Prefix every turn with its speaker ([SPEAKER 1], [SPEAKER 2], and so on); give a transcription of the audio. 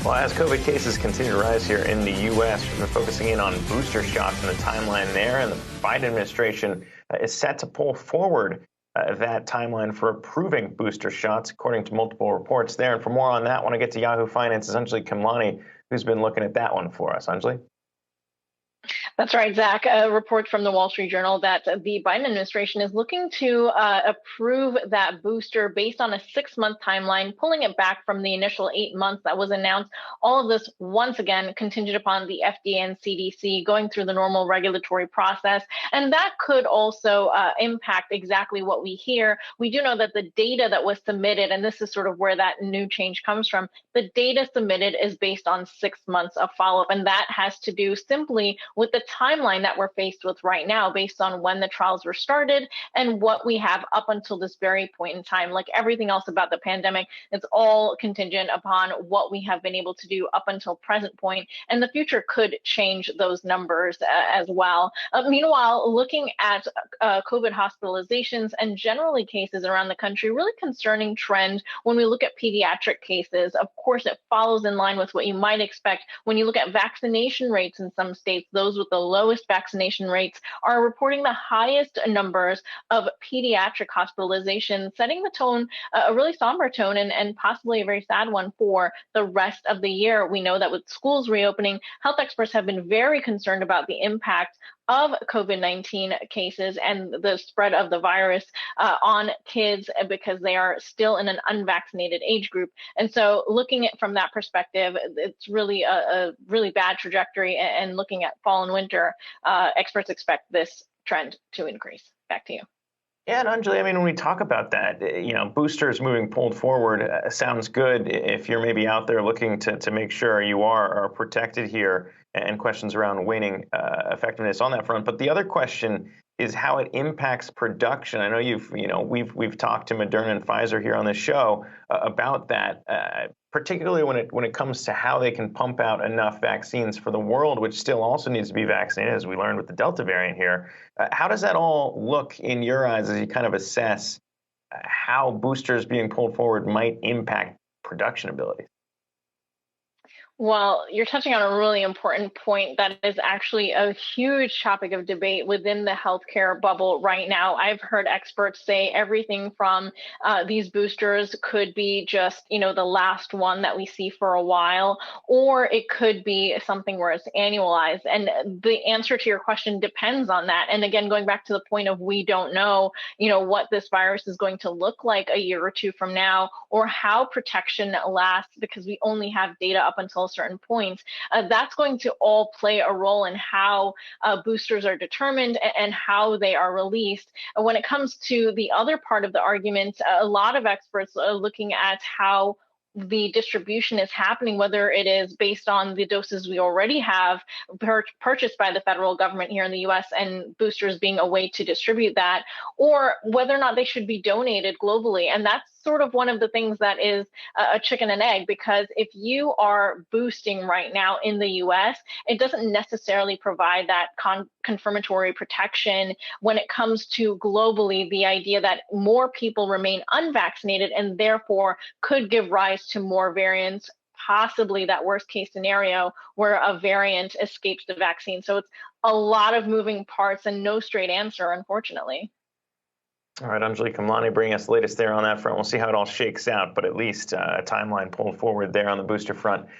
[SPEAKER 1] Well, as COVID cases continue to rise here in the U.S., we've been focusing in on booster shots and the timeline there, and the Biden administration is set to pull forward that timeline for approving booster shots, according to multiple reports there. And for more on that, I want to get to Yahoo Finance's Anjalee Khemlani, who's been looking at that one for us. Anjalee?
[SPEAKER 2] That's right, Zach. A report from the Wall Street Journal that the Biden administration is looking to approve that booster based on a 6-month timeline, pulling it back from the initial 8 months that was announced. All of this, once again, contingent upon the FDA and CDC going through the normal regulatory process. And that could also impact exactly what we hear. We do know that the data that was submitted, and this is sort of where that new change comes from, the data submitted is based on 6 months of follow-up. And that has to do simply with the timeline that we're faced with right now based on when the trials were started and what we have up until this very point in time. Like everything else about the pandemic, it's all contingent upon what we have been able to do up until present point, and the future could change those numbers as well. Meanwhile, looking at COVID hospitalizations and generally cases around the country, really concerning trend when we look at pediatric cases. Of course, it follows in line with what you might expect when you look at vaccination rates in some states. Those with the lowest vaccination rates are reporting the highest numbers of pediatric hospitalizations, setting the tone, a really somber tone, and possibly a very sad one for the rest of the year. We know that with schools reopening, health experts have been very concerned about the impact of COVID-19 cases and the spread of the virus on kids because they are still in an unvaccinated age group. And so looking at from that perspective, it's really a really bad trajectory. And looking at fall and winter, experts expect this trend to increase. Back to you.
[SPEAKER 1] Yeah, and Anjalee, I mean, when we talk about that, boosters pulled forward sounds good if you're maybe out there looking to make sure you are protected here, and questions around waning effectiveness on that front. But the other question is how it impacts production. I know we've talked to Moderna and Pfizer here on this show about that, particularly when it comes to how they can pump out enough vaccines for the world, which still also needs to be vaccinated, as we learned with the Delta variant here. How does that all look in your eyes as you kind of assess how boosters being pulled forward might impact production abilities?
[SPEAKER 2] Well, you're touching on a really important point that is actually a huge topic of debate within the healthcare bubble right now. I've heard experts say everything from these boosters could be just, the last one that we see for a while, or it could be something where it's annualized. And the answer to your question depends on that. And again, going back to the point of we don't know, what this virus is going to look like a year or two from now, or how protection lasts, because we only have data up until certain points. That's going to all play a role in how boosters are determined and how they are released. When it comes to the other part of the argument, a lot of experts are looking at how the distribution is happening, whether it is based on the doses we already have purchased by the federal government here in the US and boosters being a way to distribute that, or whether or not they should be donated globally. And that's sort of one of the things that is a chicken and egg, because if you are boosting right now in the US, it doesn't necessarily provide that confirmatory protection when it comes to globally the idea that more people remain unvaccinated and therefore could give rise to more variants, possibly that worst case scenario where a variant escapes the vaccine. So it's a lot of moving parts and no straight answer, unfortunately.
[SPEAKER 1] All right, Anjalee Khemlani bringing us the latest there on that front. We'll see how it all shakes out, but at least a timeline pulled forward there on the booster front.